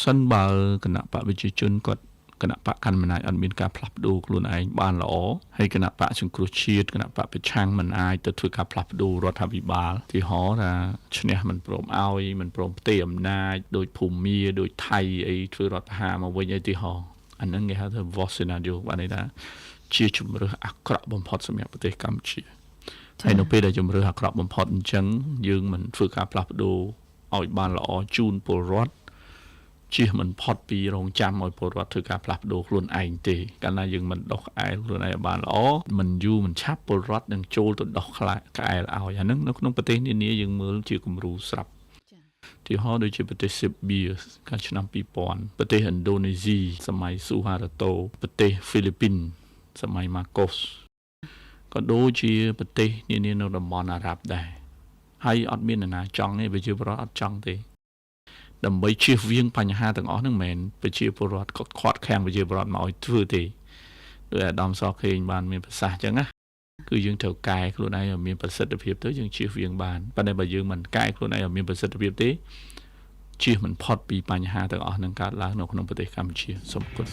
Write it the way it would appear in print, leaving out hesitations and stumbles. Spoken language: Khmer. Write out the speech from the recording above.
សិនបើគណៈបកប្រជាជនគាត់គណៈបកកណ្ដាលអំណាចអត់មានការផ្លាស់ប្ដូរខ្លួនឯងបានល្អហើយគណៈបកសង្គ្រោះជាតិគណៈបកប្រឆាំងមិនអាចទៅធ្វើការផ្លាស់ប្ដូររដ្ឋាភិបាលទីហោថាឈ្នះមិនព្រមឲ្យមិនព្រមផ្ទេរអំណាចដោយភូមាដោយថៃអីធ្វើរដ្ឋប្រហារមកវិញអីទីហោអាហ្នឹងគេហៅថា worst scenario បានន័យថាជាជំរឿសអាក្រក់បំផុតសម្រាប់ប្រទេសកម្ពុជាហើយនៅពេលដែលជំរឿសអាក្រក់បំផុតអញ្ចឹងយើងមិនធ្វើការផ្លាស់ប្ដូរឲ្យបានល្អជូនពលរដ្ឋជៀសមិនផុតពីរងចាំឲ្យពលរដ្ឋធ្វើការផ្លាស់ប្ដូរខ្លួនឯងទេកាលណាយើងមិនដោះក្អែលខ្លួនឯងឲ្យបានល្អមិនយូរមិនឆាប់ពលរដ្ឋនឹងចូលទៅដោះក្អែលឲ្យអាហ្នឹងនៅក្នុងប្រទេសនានាយើងមើលជាគំរូស្រាប់ទីហោដូចជាប្រទេសសេបៀកាលឆ្នាំ2000ប្រទេសឥណ្ឌូនេស៊ីសម័យស៊ូហារ៉ាតូប្រទេសហ្វីលីពីនសម័យម៉ាកូសក៏ដូចជាប្រទេសនានានៅតំបន់អារ៉ាប់ដែរហើយអត់មាននរណាចង់ទេប្រជាពលរដ្ឋអត់ចង់ទេដើម្បីជៀសវាងបញ្ហាទាំងអស់ហ្នឹងមិនមែនប្រជាពលរដ្ឋគាត់ខាត់ខាំងប្រជាពលរដ្ឋមកឲ្យធ្វើទេដោយអាដាមសខេងបានមានប្រសាសន៍អញ្ចឹងណាគឺយើងត្រូវកែខ្លួនឯងឲ្យមានប្រសិទ្ធភាពទៅយើងជៀសវាងបានប៉ុន្តែបើយើងមិនកែខ្លួនឯងឲ្យមានប្រសិទ្ធភាពទេជៀសមិនផុតពីបញ្ហាទាំងអស់នឹងកើតឡើងនៅក្នុងប្រទេសកម្ពុជាសូមអរគុណ